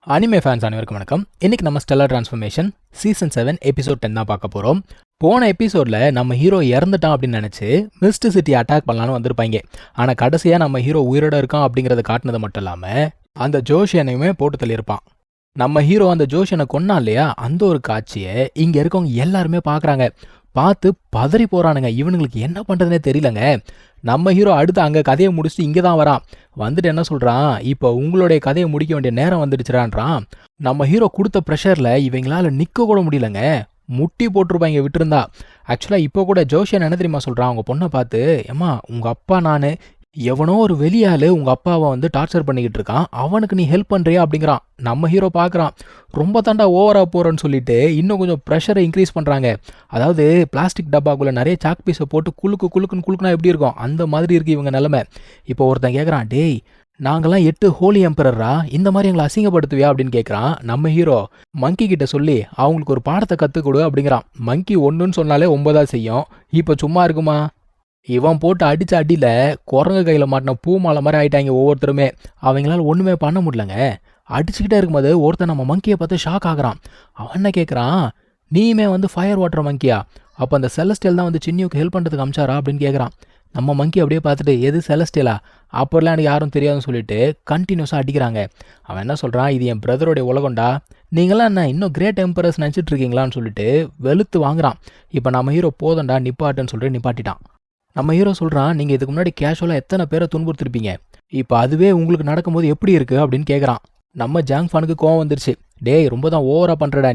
Anime fans அனைவருக்கும் வணக்கம். இன்னைக்கு நம்ம ஸ்டெல்லர் டிரான்ஸ்ஃபர்மேஷன் சீசன் 7 எபிசோட் 10 தான் பார்க்க போகிறோம். போன எபிசோடில் நம்ம ஹீரோ இறந்துட்டான் அப்படின்னு நினச்சி மிஸ்ட் சிட்டி அட்டாக் பண்ணலான்னு வந்திருப்பாங்க. ஆனால் கடைசியாக நம்ம ஹீரோ உயிரோட இருக்கான் அப்படிங்கிறத காட்டினது மட்டும் இல்லாமல் அந்த ஜோஷியனையுமே போட்டு தள்ளியிருப்பான். நம்ம ஹீரோ அந்த ஜோஷியனை கொன்னா இல்லையா, அந்த ஒரு காட்சியை இங்கே இருக்கவங்க எல்லாருமே பார்க்குறாங்க. பார்த்து பதறி போகிறானுங்க. இவனுங்களுக்கு என்ன பண்ணுறதுனே தெரியலங்க. நம்ம ஹீரோ அடுத்து அங்கே கதையை முடிச்சுட்டு இங்கே தான் வரான். வந்துட்டு என்ன சொல்கிறான், இப்போ உங்களுடைய கதையை முடிக்க வேண்டிய நேரம் வந்துடுச்சுறான்றான். நம்ம ஹீரோ கொடுத்த ப்ரெஷரில் இவங்களால நிற்க கூட முடியலங்க. முட்டி போட்டிருப்பாங்க விட்டுருந்தா. ஆக்சுவலாக இப்போ கூட ஜோஷியன் என்ன தெரியுமா சொல்கிறான், அவங்க பொண்ணை பார்த்து, ஏம்மா உங்கள் அப்பா நான் எவனோ ஒரு வெளியாள் உங்கள் அப்பாவை வந்து டார்ச்சர் பண்ணிக்கிட்டு இருக்கான், அவனுக்கு நீ ஹெல்ப் பண்ணுறியா அப்படிங்கிறான். நம்ம ஹீரோ பார்க்குறான், ரொம்ப தாண்டா ஓவராக போகிறேன்னு சொல்லிட்டு இன்னும் கொஞ்சம் ப்ரெஷரை இன்க்ரீஸ் பண்ணுறாங்க. அதாவது பிளாஸ்டிக் டப்பாக்குள்ளே நிறைய சாக் பீஸை போட்டு குலுக்குனா எப்படி இருக்கும், அந்த மாதிரி இருக்குது இவங்க நிலமை. இப்போ ஒருத்தன் கேட்குறான், டேய் நாங்கள்லாம் 8 ஹோலி எம்பரரா, இந்த மாதிரி எங்களை அசிங்கப்படுத்துவியா அப்படின்னு கேட்குறான். நம்ம ஹீரோ மங்கி கிட்ட சொல்லி அவங்களுக்கு ஒரு பாடத்தை கற்றுக் கொடு அப்படிங்கிறான். மங்கி 1ன்னு சொன்னாலே 9 செய்யும். இப்போ சும்மா இருக்குமா? இவன் போட்டு அடித்த அடியில் குரங்கு கையில் மாட்டின பூ மாலை மாதிரி ஆகிட்டாங்க ஒவ்வொருத்தருமே. அவங்களால ஒன்றுமே பண்ண முடியலங்க. அடிச்சுக்கிட்டே இருக்கும்போது ஒருத்தன் நம்ம மங்கியை பார்த்து ஷாக் ஆகுறான். அவன் என்ன கேட்குறான், நீயுமே வந்து ஃபயர் வாட்டர் மங்கியா, அப்போ அந்த செலஸ்டியல் தான் வந்து சின்னியுக்கு ஹெல்ப் பண்ணுறதுக்கு அமிச்சாரா அப்படின்னு கேட்குறான். நம்ம மங்கி அப்படியே பார்த்துட்டு, எது செலஸ்டியலா, அப்போல்லாம் எனக்கு யாரும் தெரியாதுன்னு சொல்லிட்டு கண்டினியூஸாக அடிக்கிறாங்க. அவன் என்ன சொல்கிறான், இது என் பிரதருடைய உலகம்டா, நீங்களாம் என்ன இன்னும் கிரேட் எம்பரர்ஸ் நினச்சிட்டு இருக்கீங்களான்னு சொல்லிட்டு வெளுத்து வாங்குறான். இப்போ நம்ம ஹீரோ போதண்டா நிப்பாட்டுன்னு சொல்லிட்டு நிப்பாட்டிட்டான். நம்ம ஹீரோ சொல்கிறான், நீங்கள் இதுக்கு முன்னாடி கேஷுவலாக எத்தனை பேரை துன்புறுத்திருப்பீங்க, இப்போ அதுவே உங்களுக்கு நடக்கும்போது எப்படி இருக்குது அப்படின்னு கேட்குறான். நம்ம ஜாங் ஃபானுக்கு கோவம் வந்துருச்சு. டேய் ரொம்ப தான் ஓவராக பண்ணுறடா,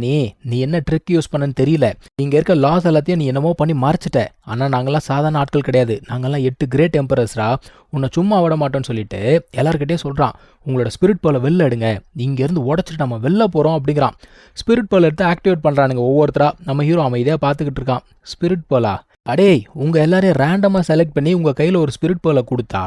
நீ என்ன ட்ரிக் யூஸ் பண்ணன்னு தெரியல. இங்கே இருக்க லாஸ் எல்லாத்தையும் நீ என்னமோ பண்ணி மறைச்சிட்ட. ஆனால் நாங்கள்லாம் சாதாரண ஆட்கள் கிடையாது, நாங்கள்லாம் 8 கிரேட் எம்பரர்ஸ்ரா, உன்னை சும்மா விட மாட்டோன்னு சொல்லிட்டு எல்லாருக்கிட்டே சொல்கிறான். உங்களோட ஸ்பிரிட் போல வெளில எடுங்க, இங்கேருந்து உடச்சிட்டு நம்ம வெளில போகிறோம் அப்படிங்கிறான். ஸ்பிரிட் போல எடுத்து ஆக்டிவேட் பண்ணுறானுங்க ஒவ்வொருத்தரா. நம்ம ஹீரோ அமைதியாக பார்த்துக்கிட்டு இருக்கான். ஸ்பிரிட் போலா, அடே உங்கள் எல்லாரையும் ரேண்டமாக செலக்ட் பண்ணி உங்கள் கையில் ஒரு ஸ்பிரிட் போல கொடுத்தா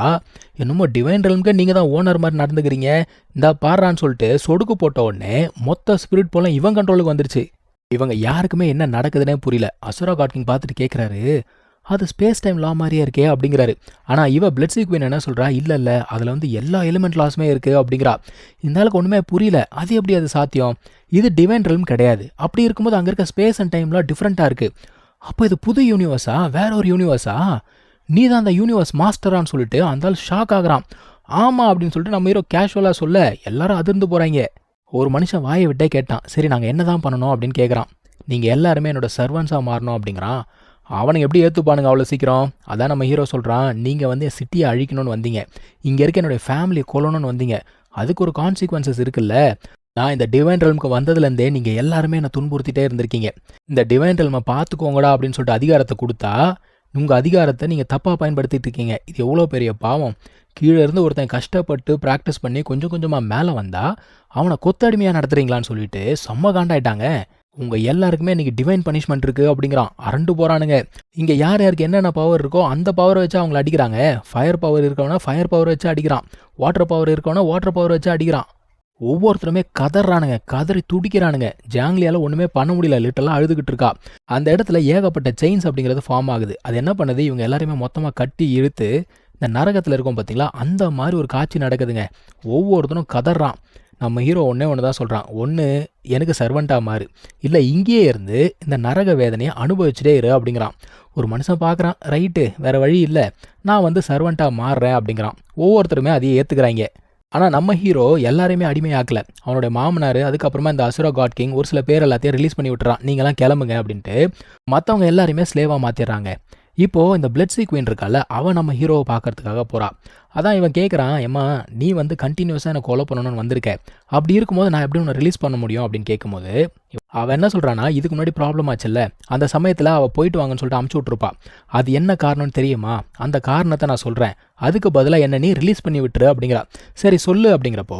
என்னமோ டிவைன் ரெல்ம்க்கு நீங்கள் தான் ஓனர் மாதிரி நடந்துக்கிறீங்க, இந்த பாடுறான்னு சொல்லிட்டு சொடுக்கு போட்ட உடனே மொத்த ஸ்பிரிட் போல இவன் கண்ட்ரோலுக்கு வந்துருச்சு. இவங்க யாருக்குமே என்ன நடக்குதுன்னே புரியல. அசுரா காட் கிங் பார்த்துட்டு கேட்குறாரு, அது ஸ்பேஸ் டைம் லா மாதிரியே இருக்கே அப்படிங்கிறாரு. ஆனால் இவ பிளட்ஸி குயின் என்ன சொல்கிறா, இல்லை அதில் வந்து எல்லா எலிமெண்ட் லாஸுமே இருக்குது அப்படிங்கிறா. இந்த ஆளுக்கு ஒன்றுமே புரியல. அது எப்படி அது சாத்தியம், இது டிவைன் ரெல்ம் கிடையாது, அப்படி இருக்கும்போது அங்கே இருக்க ஸ்பேஸ் அண்ட் டைம்லாம் டிஃப்ரெண்ட்டாக இருக்குது, அப்போ இது புது யூனிவர்ஸா, வேற ஒரு யூனிவர்ஸா, நீ தான் அந்த யூனிவர்ஸ் மாஸ்டரான்னு சொல்லிட்டு அந்த ஆள் ஷாக் ஆகுறான். ஆமாம் அப்படின்னு சொல்லிட்டு நம்ம ஹீரோ கேஷுவலாக சொல்ல எல்லாரும் அதிர்ந்து போகிறாங்க. ஒரு மனுஷன் வாயை விட்டே கேட்டான், சரி நாங்கள் என்ன தான் பண்ணணும் அப்படின்னு கேட்குறான். நீங்கள் எல்லாருமே என்னோட சர்வன்ஸாக மாறணும் அப்படிங்கிறான். அவனுக்கு எப்படி ஏற்றுப்பானுங்க அவ்வளோ சீக்கிரம்? அதான் நம்ம ஹீரோ சொல்கிறான், நீங்கள் வந்து சிட்டியை அழிக்கணும்னு வந்தீங்க, இங்கே இருக்க என்னுடைய ஃபேமிலியை கொல்லணும்னு வந்தீங்க, அதுக்கு ஒரு கான்சிக்வன்சஸ் இருக்குல்ல. நான் இந்த டிவைன் ரெல்முக்கு வந்ததுலேருந்தே நீங்கள் எல்லாருமே என்னை துன்புறுத்திட்டே இருந்திருக்கீங்க. இந்த டிவைன் ரெல்மை பார்த்துக்கோங்கடா அப்படின்னு சொல்லிட்டு அதிகாரத்தை கொடுத்தா உங்கள் அதிகாரத்தை நீங்கள் தப்பாக பயன்படுத்திட்டு இருக்கீங்க. இது எவ்வளோ பெரிய பாவம். கீழே இருந்து ஒருத்தன் கஷ்டப்பட்டு ப்ராக்டிஸ் பண்ணி கொஞ்சம் கொஞ்சமாக மேலே வந்தால் அவனை கொத்தடிமையாக நடத்துறீங்களான்னு சொல்லிட்டு செம்ம காண்டாயிட்டாங்க. உங்கள் எல்லாருக்குமே இன்றைக்கி டிவைன் பனிஷ்மெண்ட் இருக்குது அப்படிங்கிறான். அரண்டு போகிறானுங்க. இங்கே யார் யாருக்கு என்னென்ன பவர் இருக்கோ அந்த பவரை வச்சு அவங்கள அடிக்கிறாங்க. ஃபயர் பவர் இருக்கவனா ஃபயர் பவர் வச்சு அடிக்கிறான், வாட்டர் பவர் இருக்கவனா வாட்டர் பவர் வச்சு அடிக்கிறான். ஒவ்வொருத்தருமே கதறானுங்க, கதறி துடிக்கிறானுங்க. ஜாங்லியால் ஒன்றுமே பண்ண முடியல, லிட்டலாக அழுதுகிட்டு இருக்கா. அந்த இடத்துல ஏகப்பட்ட செயின்ஸ் அப்படிங்கிறது ஃபார்ம் ஆகுது. அது என்ன பண்ணுது, இவங்க எல்லாருமே மொத்தமாக கட்டி இழுத்து இந்த நரகத்தில் இருக்கும் பார்த்தீங்களா, அந்த மாதிரி ஒரு காட்சி நடக்குதுங்க. ஒவ்வொருத்தரும் கதறான். நம்ம ஹீரோ ஒன்று தான் சொல்கிறான், ஒன்று எனக்கு சர்வெண்ட்டாக மாறு, இல்லை இங்கேயே இருந்து இந்த நரக வேதனையை அனுபவிச்சுட்டே இரு அப்படிங்கிறான். ஒரு மனுஷன் பார்க்குறான், ரைட்டு வேறு வழி இல்லை, நான் வந்து சர்வெண்ட்டாக மாறுறேன் அப்படிங்கிறான். ஒவ்வொருத்தருமே அதையே ஏற்றுக்கிறாங்க. ஆனால் நம்ம ஹீரோ எல்லாரையுமே அடிமையாக்கலை. அவனுடைய மாமனார், அதுக்கப்புறமா இந்த அசுரா காட் கிங் ஒரு சில பேர் எல்லாத்தையும் ரிலீஸ் பண்ணி விட்டுறான், நீங்களாம் கிளம்புங்க அப்படின்ட்டு. மற்றவங்க எல்லாருமே ஸ்லேவாக மாற்றிடுறாங்க. இப்போது இந்த பிளட்ஸி குயின் இருக்கால, அவன் நம்ம ஹீரோவை பார்க்கறதுக்காக போகிறான். அதான் இவன் கேட்குறான், ஏம்மா நீ வந்து கண்டினியூஸாக எனக்கு கொலை பண்ணணும்னு வந்திருக்க, அப்படி இருக்கும்போது நான் எப்படி உன்னை ரிலீஸ் பண்ண முடியும் அப்படின்னு கேட்கும்போது அவன் என்ன சொல்கிறான்னா, இதுக்கு முன்னாடி ப்ராப்ளம் ஆச்சுல்ல, அந்த சமயத்தில் அவள் போயிட்டு வாங்கன்னு சொல்லிட்டு அமுச்சு விட்ருப்பா. அது என்ன காரணம்னு தெரியுமா, அந்த காரணத்தை நான் சொல்கிறேன், அதுக்கு பதிலாக என்ன நீ ரிலீஸ் பண்ணி விட்டுரு அப்படிங்கிறா. சரி சொல்லு அப்படிங்கிறப்போ,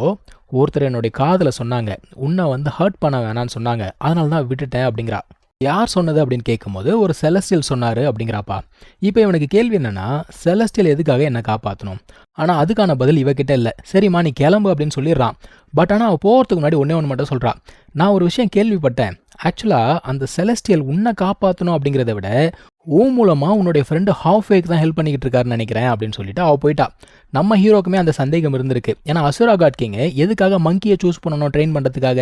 ஒருத்தர் என்னுடைய காதில் சொன்னாங்க, உன்னை வந்து ஹர்ட் பண்ண வேணான்னு சொன்னாங்க, அதனால தான் விட்டுட்டேன் அப்படிங்கிறா. யார் சொன்னது அப்படின்னு கேட்கும்போது ஒரு செலஸ்டியல் சொன்னார் அப்படிங்கிறாப்பா. இப்போ இவனுக்கு கேள்வி என்னென்னா, செலஸ்டியல் எதுக்காக என்னை காப்பாற்றணும்? ஆனால் அதுக்கான பதில் இவகிட்ட இல்லை. சரிம்மா நீ கிளம்பு அப்படின்னு சொல்லிடுறான். பட் ஆனால் அவள் போகிறதுக்கு முன்னாடி ஒன்றே ஒன்று மட்டும் சொல்கிறான், நான் ஒரு விஷயம் கேள்விப்பட்டேன், ஆக்சுவலாக அந்த செலஸ்டியல் உன்னை காப்பாற்றணும் அப்படிங்கிறத விட மூலமாக உன்னுடைய ஃப்ரெண்டு ஹாஃப்வேக்கு தான் ஹெல்ப் பண்ணிக்கிட்டு இருக்காருன்னு நினைக்கிறேன் அப்படின்னு சொல்லிட்டு அவள் போயிட்டா. நம்ம ஹீரோக்குமே அந்த சந்தேகம் இருந்திருக்கு. ஏன்னா அசுரா காட் கிங் எதுக்காக மங்கியை சூஸ் பண்ணணும் ட்ரெயின் பண்ணுறதுக்காக?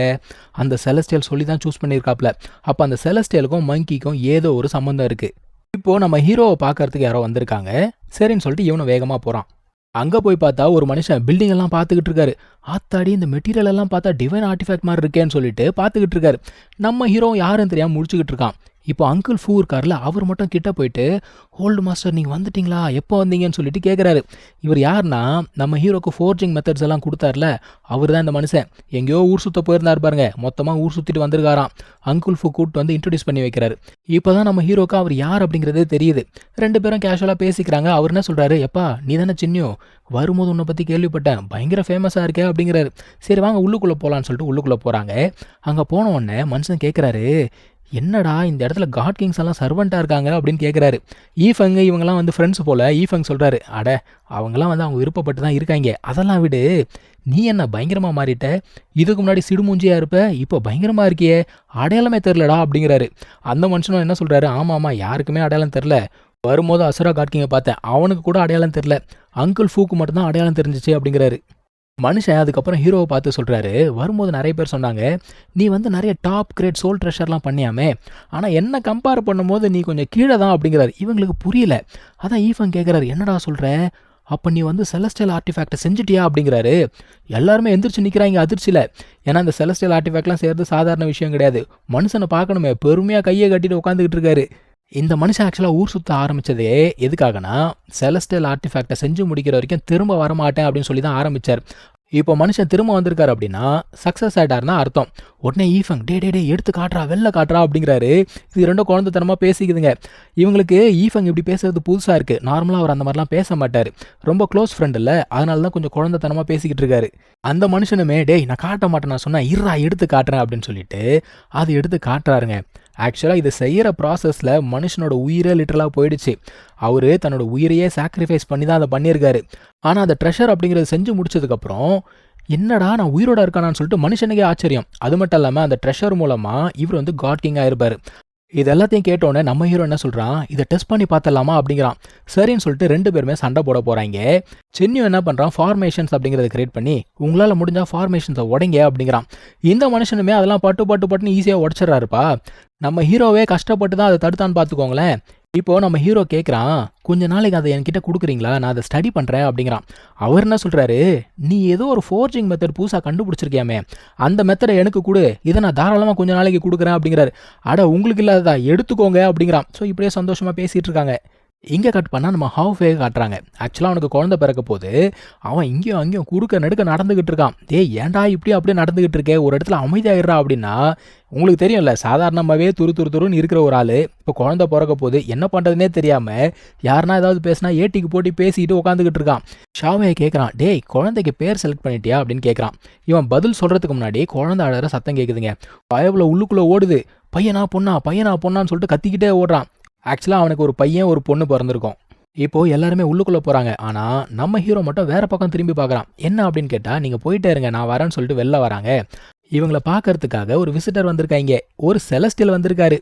அந்த செலஸ்டியல் சொல்லி தான் சூஸ் பண்ணியிருக்காப்ல. அப்போ அந்த செலஸ்டியலுக்கும் மங்கிக்கும் ஏதோ ஒரு சம்மந்தம் இருக்குது. இப்போது நம்ம ஹீரோவை பார்க்கறதுக்கு யாரோ வந்திருக்காங்க. சரின்னு சொல்லிட்டு இவனும் வேகமாக போகிறான். அங்கே போய் பார்த்தா ஒரு மனுஷன் பில்டிங் எல்லாம் பார்த்துக்கிட்டு இருக்காரு. ஆத்தாடி இந்த மெட்டீரியல் எல்லாம் பார்த்தா டிவைன் ஆர்டிஃபேக்ட் மாதிரி இருக்கேன்னு சொல்லிட்டு பார்த்துக்கிட்டு இருக்காரு. நம்ம ஹீரோ யாரும் தெரியாமல் முடிச்சுக்கிட்டு இருக்கான். இப்போ அங்கிள் ஃபூ இருக்கார்ல, அவர் மட்டும் கிட்ட போயிட்டு ஓல்டு மாஸ்டர் நீங்கள் வந்துட்டீங்களா, எப்போ வந்தீங்கன்னு சொல்லிட்டு கேட்குறாரு. இவர் யாருன்னா நம்ம ஹீரோக்கு ஃபோர்ஜிங் மெத்தட்ஸ் எல்லாம் கொடுத்தார்ல, அவர் தான் இந்த மனுஷன். எங்கேயோ ஊர் சுற்ற போயிருந்தார் பாருங்க, மொத்தமாக ஊர் சுற்றிட்டு வந்திருக்காராம். அங்கிள் ஃபூ கூப்பிட்டு வந்து இன்ட்ரடியூஸ் பண்ணி வைக்கிறாரு. இப்போ தான் நம்ம ஹீரோக்கு அவர் யார் அப்படிங்கிறதே தெரியுது. ரெண்டு பேரும் கேஷுவலாக பேசிக்கிறாங்க. அவர் என்ன சொல்கிறாரு, எப்பா நீ தானே சின்னியோ, வரும்போது உன்னை பற்றி கேள்விப்பட்டேன், பயங்கர ஃபேமஸாக இருக்கே அப்படிங்கிறாரு. சரி வாங்க உள்ளுக்குள்ளே போகலான்னு சொல்லிட்டு உள்ளுக்குள்ளே போகிறாங்க. அங்கே போன உடனே மனுஷன் கேட்குறாரு, என்னடா இந்த இடத்துல காட் கிங்ஸ் எல்லாம் சர்வெண்ட்டாக இருக்காங்க அப்படின்னு கேட்குறாரு. ஈஃபங்கு இவங்கெல்லாம் வந்து ஃப்ரெண்ட்ஸ் போல். ஈஃபங் சொல்கிறாரு, அட அவங்கெல்லாம் வந்து அவங்க விருப்பப்பட்டு தான் இருக்காங்க, அதெல்லாம் விடு, நீ என்ன பயங்கரமாக மாறிட்ட, இதுக்கு முன்னாடி சிடுமூஞ்சியாக இருப்ப, இப்போ பயங்கரமாக இருக்கியே, அடையாளமே தெரிலடா அப்படிங்கிறாரு. அந்த மனுஷனும் என்ன சொல்கிறாரு, ஆமாம் யாருக்குமே அடையாளம் தெரில, வரும்போது அசுரா காட் கிங்கை பார்த்தேன், அவனுக்கு கூட அடையாளம் தெரில, அங்கிள் ஃபூக்கு மட்டும்தான் அடையாளம் தெரிஞ்சிச்சு அப்படிங்கிறாரு. மனுஷன் அதுக்கப்புறம் ஹீரோவை பார்த்து சொல்கிறாரு, வரும்போது நிறைய பேர் சொன்னாங்க, நீ வந்து நிறைய டாப் கிரேட் சோல் ட்ரெஷர்லாம் பண்ணியாமே, ஆனால் என்ன கம்பேர் பண்ணும்போது நீ கொஞ்சம் கீழே தான் அப்படிங்கிறாரு. இவங்களுக்கு புரியல. அதான் ஈஃபன் கேட்குறாரு, என்னடா சொல்கிற, அப்போ நீ வந்து செலஸ்டியல் ஆர்டிஃபேக்டை செஞ்சுட்டியா அப்படிங்கிறாரு. எல்லாருமே எந்திரிச்சு நிற்கிறாங்க அதிர்ச்சியில். ஏன்னா இந்த செலஸ்டியல் ஆர்டிஃபேக்ட்லாம் செய்கிறது சாதாரண விஷயம் கிடையாது. மனுஷனை பார்க்கணுமே, பெருமையாக கையை கட்டிட்டு உட்காந்துக்கிட்டு இருக்காரு. இந்த மனுஷன் ஆக்சுவலாக ஊர் சுற்ற ஆரம்பித்ததே எதுக்காகனா, செலஸ்டியல் ஆர்டிஃபேக்டை செஞ்சு முடிக்கிற வரைக்கும் திரும்ப வரமாட்டேன் அப்படின்னு சொல்லி தான் ஆரம்பித்தார். இப்போ மனுஷன் திரும்ப வந்திருக்காரு அப்படின்னா சக்ஸஸ் ஆகிட்டாருன்னா அர்த்தம். உடனே ஈஃபங் டே எடுத்து காட்டுறா, வெளில காட்டுறா அப்படிங்கிறாரு. இது ரெண்டும் குழந்தைத்தனமாக பேசிக்குதுங்க. இவங்களுக்கு ஈஃபங் இப்படி பேசுறது புதுசாக இருக்குது. நார்மலாக அவர் அந்த மாதிரிலாம் பேச மாட்டார். ரொம்ப க்ளோஸ் ஃப்ரெண்ட் இல்லை, அதனால தான் கொஞ்சம் குழந்தைத்தனமாக பேசிக்கிட்டு இருக்காரு. அந்த மனுஷனுமே டேய் நான் காட்ட மாட்டேன், நான் சொன்னேன் இருறா எடுத்து காட்டுறேன் அப்படின்னு சொல்லிட்டு அது எடுத்து காட்டுறாருங்க. ஆக்சுவலாக இதை செய்கிற ப்ராசஸில் மனுஷனோட உயிரே லிட்டரலாக போயிடுச்சு. அவர் தன்னோட உயிரையே சாக்ரிஃபைஸ் பண்ணி தான் அதை பண்ணியிருக்காரு. ஆனால் அந்த ட்ரெஷர் அப்படிங்கிறத செஞ்சு முடிச்சதுக்கப்புறம் என்னடா நான் உயிரோட இருக்கானான்னு சொல்லிட்டு மனுஷனுக்கே ஆச்சரியம். அது மட்டும் இல்லாமல் அந்த ட்ரெஷர் மூலமாக இவர் வந்து காட் கிங் ஆயிருப்பார். இது எல்லாத்தையும் கேட்டோன்னே நம்ம ஹீரோ என்ன சொல்கிறான், இதை டெஸ்ட் பண்ணி பார்த்தலாமா அப்படிங்கிறான். சரின்னு சொல்லிட்டு ரெண்டு பேருமே சண்டை போட போகிறாங்க. சென்னியும் என்ன பண்ணுறான், ஃபார்மேஷன்ஸ் அப்படிங்கிறத கிரியேட் பண்ணி உங்களால் முடிஞ்சால் ஃபார்மேஷன்ஸை உடைங்க அப்படிங்கிறான். இந்த மனுஷனுமே அதெல்லாம் பட்டுன்னு ஈஸியாக உடச்சிட்றாருப்பா. நம்ம ஹீரோவே கஷ்டப்பட்டு தான் அதை தடுத்தான்னு பார்த்துக்கோங்களேன். இப்போது நம்ம ஹீரோ கேட்குறான், கொஞ்ச நாளைக்கு அதை என்கிட்ட கொடுக்குறீங்களா, நான் அதை ஸ்டடி பண்ணுறேன் அப்படிங்கிறான். அவர் என்ன சொல்கிறாரு, நீ ஏதோ ஒரு ஃபோர்ஜிங் மெத்தட் புதுசாக கண்டுபிடிச்சிருக்கியாமே, அந்த மெத்தடை எனக்கு கொடு, இதை நான் தாராளமாக கொஞ்ச நாளைக்கு கொடுக்குறேன் அப்படிங்கிறாரு. அட உங்களுக்கு இல்லாததா, எடுத்துக்கோங்க அப்படிங்கிறான். ஸோ இப்படியே சந்தோஷமாக பேசிகிட்டு இருக்காங்க. இங்கே கட் பண்ணால் நம்ம ஹாஃப்வே காட்டுறாங்க. ஆக்சுவலாக அவனுக்கு குழந்தை பிறக்க போது அவன் இங்கேயும் அங்கேயும் குறுக்க நடுக்க நடந்துக்கிட்டு இருக்கான். ஏன்டா இப்படி அப்படியே நடந்துக்கிட்டு இருக்கே, ஒரு இடத்துல அமைதியாகிடுறா அப்படின்னா, உங்களுக்கு தெரியும்ல சாதாரணமாகவே துருன்னு இருக்கிற ஒரு ஆள் இப்போ குழந்தை பிறக்க போது என்ன பண்ணுறதுனே தெரியாமல் யாருன்னா ஏதாவது பேசினா ஏட்டிக்கு போட்டி பேசிக்கிட்டு உட்காந்துக்கிட்டு இருக்கான். ஷாவையை கேட்குறான், டேய் குழந்தைக்கு பேர் செலக்ட் பண்ணிட்டியா அப்படின்னு கேட்குறான். இவன் பதில் சொல்கிறதுக்கு முன்னாடி குழந்தை அழகிற சத்தம் கேட்குதுங்க. பயவில் உள்ளுக்குள்ளே ஓடுது. பையனா பொண்ணான்னு சொல்லிட்டு கத்திக்கிட்டே ஓடுறான். ஆக்சுவலாக அவனுக்கு ஒரு பையன் ஒரு பொண்ணு பிறந்திருக்கும். இப்போது எல்லாருமே உள்ளுக்குள்ளே போகிறாங்க. ஆனால் நம்ம ஹீரோ மட்டும் வேறு பக்கம் திரும்பி பார்க்குறான். என்ன அப்படின்னு கேட்டால், நீங்கள் போயிட்டே இருங்க நான் வரேன்னு சொல்லிட்டு வெளில வராங்க. இவங்கள பார்க்கறதுக்காக ஒரு விசிட்டர் வந்திருக்காங்க. ஒரு செலஸ்டியல் வந்திருக்காரு.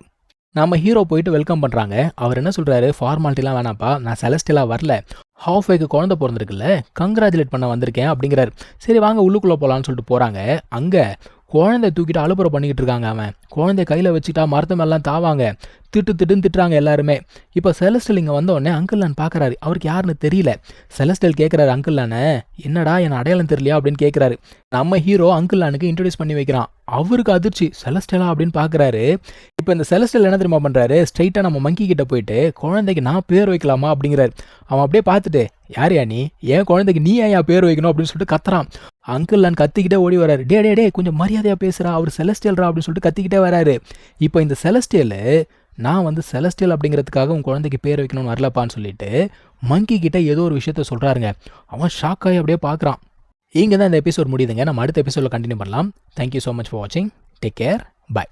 நம்ம ஹீரோ போயிட்டு வெல்கம் பண்ணுறாங்க. அவர் என்ன சொல்கிறாரு, ஃபார்மாலிட்டிலாம் வேணாப்பா, நான் செலஸ்டியலாக வரல, ஹாஃப்வேக்கு குழந்தை பிறந்திருக்குல்ல, கங்க்ராச்சுலேட் பண்ண வந்திருக்கேன் அப்படிங்கிறாரு. சரி வாங்க உள்ளுக்குள்ளே போகலான்னு சொல்லிட்டு போகிறாங்க. அங்கே குழந்தை தூக்கிட்டு அலுப்புற பண்ணிக்கிட்டு இருக்காங்க. அவன் குழந்தைய கையில் வச்சுட்டா மரத்து மேலாம் தாவாங்க. திட்டுன்னு திட்டுறாங்க எல்லாருமே. இப்போ செலஸ்டியல் இங்கே வந்த உடனே அங்கிள் நான் பார்க்குறாரு. அவருக்கு யாருன்னு தெரியல. செலஸ்டியல் கேட்குறாரு, அங்கிள் நானே என்னடா என் அடையாளம் தெரியலையா அப்படின்னு கேட்குறாரு. நம்ம ஹீரோ அங்கிள் நானுக்கு இன்ட்ரடியூஸ் பண்ணி வைக்கிறான். அவருக்கு அதிர்ச்சி, செலஸ்டியலா அப்படின்னு பார்க்குறாரு. இப்போ இந்த செலஸ்டியல் என்ன தெரியுமா பண்ணுறாரு, ஸ்ட்ரைட்டாக நம்ம மங்கி கிட்ட போயிட்டு குழந்தைக்கு நான் பேர் வைக்கலாமா அப்படிங்கிறாரு. அவன் அப்படியே பார்த்துட்டு, யாரையா நீ, ஏன் குழந்தைக்கு நீ ஏன் பேர் வைக்கணும் அப்படின்னு சொல்லிட்டு கத்துறான். அங்கிள் நான் கத்திக்கிட்டே ஓடி வராரு. டே கொஞ்சம் மரியாதையாக பேசுகிறா, அவர் செலஸ்டியல்ரா அப்படின்னு சொல்லிட்டு கத்திக்கிட்டே வராரு. இப்போ இந்த செலஸ்டியல், நான் வந்து செலஸ்டியல் அப்படிங்கிறதுக்காக உன் குழந்தைக்கு பேர் வைக்கணும்னு வரலப்பான்னு சொல்லிட்டு மங்கி கிட்ட ஏதோ ஒரு விஷயத்த சொல்கிறாருங்க. அவன் ஷாக் ஆகி அப்படியே பார்க்குறான். இங்கே தான் இந்த எபிசோட் முடியுதுங்க. நம்ம அடுத்த எபிசோடில் கண்டினியூ பண்ணலாம். தேங்க்யூ ஸோ மச் ஃபார் வாட்சிங். Take care. பை.